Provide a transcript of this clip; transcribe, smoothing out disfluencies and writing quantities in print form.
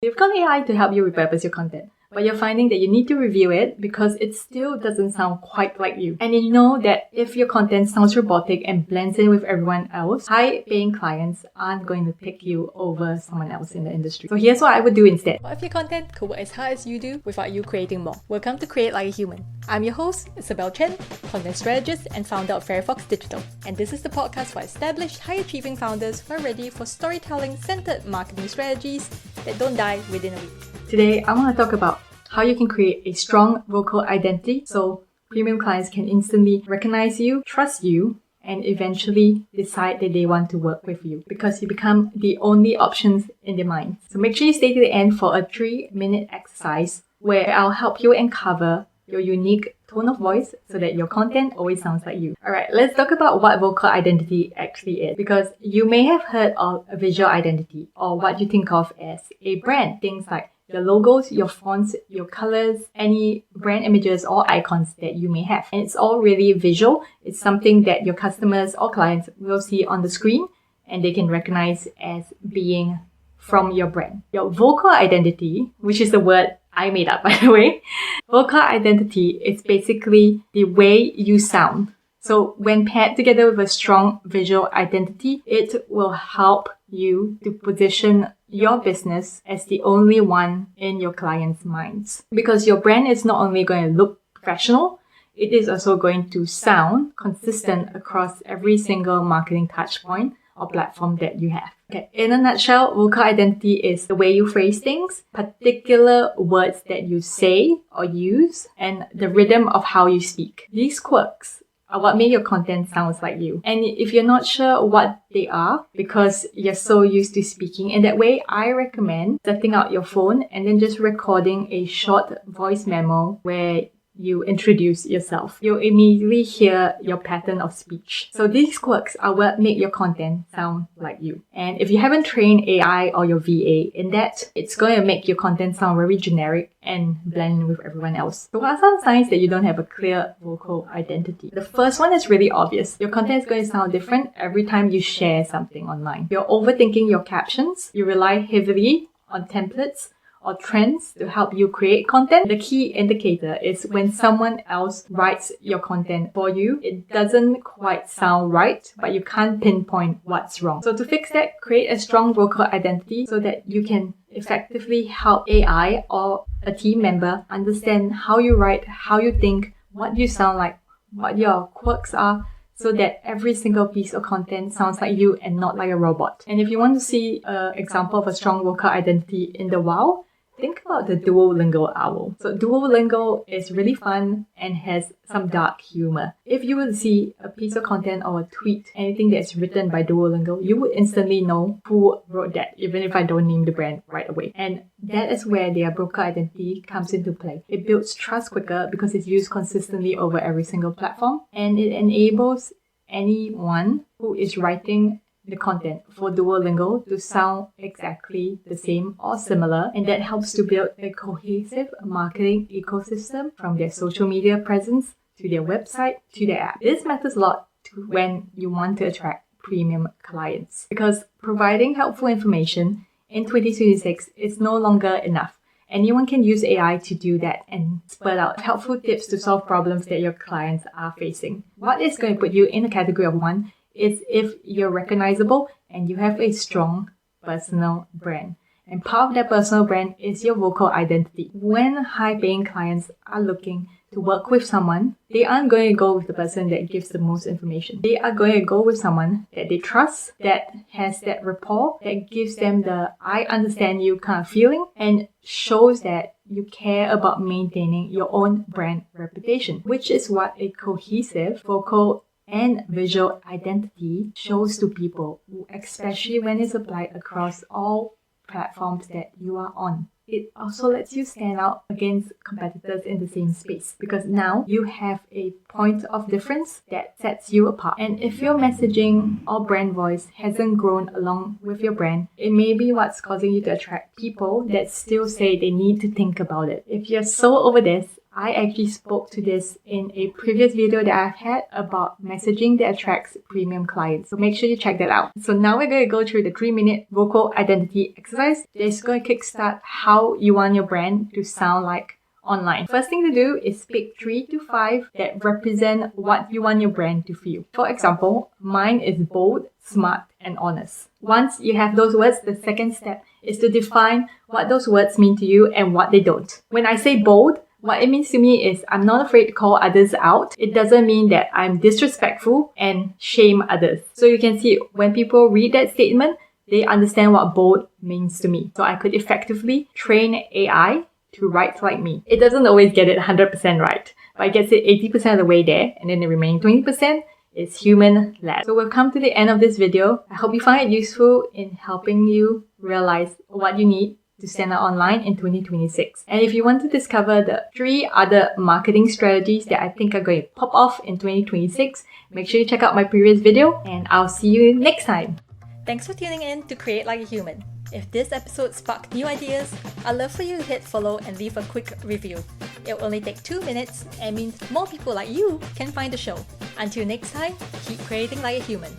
You've got AI to help you repurpose your content, but you're finding that you need to review it because it still doesn't sound quite like you. And you know that if your content sounds robotic and blends in with everyone else, high-paying clients aren't going to pick you over someone else in the industry. So here's what I would do instead. What if your content could work as hard as you do without you creating more? Welcome to Create Like a Human. I'm your host, Isabel Chen, content strategist and founder of Fairfox Digital. And this is the podcast for established, high-achieving founders who are ready for storytelling-centered marketing strategies that don't die within a week. Today, I want to talk about how you can create a strong vocal identity so premium clients can instantly recognize you, trust you, and eventually decide that they want to work with you because you become the only options in their mind. So make sure you stay to the end for a 3-minute exercise where I'll help you uncover your unique tone of voice so that your content always sounds like you. Alright, let's talk about what vocal identity actually is, because you may have heard of a visual identity or what you think of as a brand. Things like your logos, your fonts, your colors, any brand images or icons that you may have. And it's all really visual. It's something that your customers or clients will see on the screen and they can recognize as being from your brand. Your vocal identity, which is the word I made up, by the way. Vocal identity is basically the way you sound. So when paired together with a strong visual identity, it will help you to position your business as the only one in your clients' minds. Because your brand is not only going to look professional, it is also going to sound consistent across every single marketing touchpoint or platform that you have. Okay, in a nutshell, vocal identity is the way you phrase things, particular words that you say or use, and the rhythm of how you speak. These quirks are what make your content sounds like you. And if you're not sure what they are, because you're so used to speaking in that way, I recommend setting out your phone and then just recording a short voice memo where you introduce yourself. You'll immediately hear your pattern of speech. So these quirks are what make your content sound like you. And if you haven't trained AI or your VA in that, it's going to make your content sound very generic and blend in with everyone else. So what are some signs that you don't have a clear vocal identity? The first one is really obvious. Your content is going to sound different every time you share something online. You're overthinking your captions. You rely heavily on templates or trends to help you create content. The key indicator is when someone else writes your content for you, it doesn't quite sound right, but you can't pinpoint what's wrong. So to fix that, create a strong vocal identity so that you can effectively help AI or a team member understand how you write, how you think, what you sound like, what your quirks are, so that every single piece of content sounds like you and not like a robot. And if you want to see an example of a strong vocal identity in the wild, think about the Duolingo owl. So Duolingo is really fun and has some dark humor. If you would see a piece of content or a tweet, anything that's written by Duolingo, you would instantly know who wrote that, even if I don't name the brand right away. And that is where their vocal identity comes into play. It builds trust quicker because it's used consistently over every single platform, and it enables anyone who is writing the content for Duolingo to sound exactly the same or similar, and that helps to build a cohesive marketing ecosystem from their social media presence to their website to their app. This matters a lot when you want to attract premium clients, because providing helpful information in 2026 is no longer enough. Anyone can use AI to do that and spurt out helpful tips to solve problems that your clients are facing. What is going to put you in a category of one is if you're recognizable and you have a strong personal brand. And part of that personal brand is your vocal identity. When high-paying clients are looking to work with someone, they aren't going to go with the person that gives the most information. They are going to go with someone that they trust, that has that rapport, that gives them the I understand you kind of feeling, and shows that you care about maintaining your own brand reputation, which is what a cohesive vocal and visual identity shows to people, especially when it's applied across all platforms that you are on. It also lets you stand out against competitors in the same space, because now you have a point of difference that sets you apart. And if your messaging or brand voice hasn't grown along with your brand, it may be what's causing you to attract people that still say they need to think about it. If you're so over this, I actually spoke to this in a previous video that I've had about messaging that attracts premium clients. So make sure you check that out. So now we're going to go through the 3-minute vocal identity exercise that's going to kickstart how you want your brand to sound like online. First thing to do is pick 3 to 5 that represent what you want your brand to feel. For example, mine is bold, smart, and honest. Once you have those words, the second step is to define what those words mean to you and what they don't. When I say bold, what it means to me is I'm not afraid to call others out. It doesn't mean that I'm disrespectful and shame others. So you can see when people read that statement, they understand what bold means to me. So I could effectively train AI to write like me. It doesn't always get it 100% right, but it gets it 80% of the way there, and then the remaining 20% is human-led. So we've come to the end of this video. I hope you find it useful in helping you realize what you need to stand out online in 2026. And if you want to discover the 3 other marketing strategies that I think are going to pop off in 2026, make sure you check out my previous video, and I'll see you next time. Thanks for tuning in to Create Like a Human. If this episode sparked new ideas, I'd love for you to hit follow and leave a quick review. It will only take 2 minutes and means more people like you can find the show. Until next time, keep creating like a human.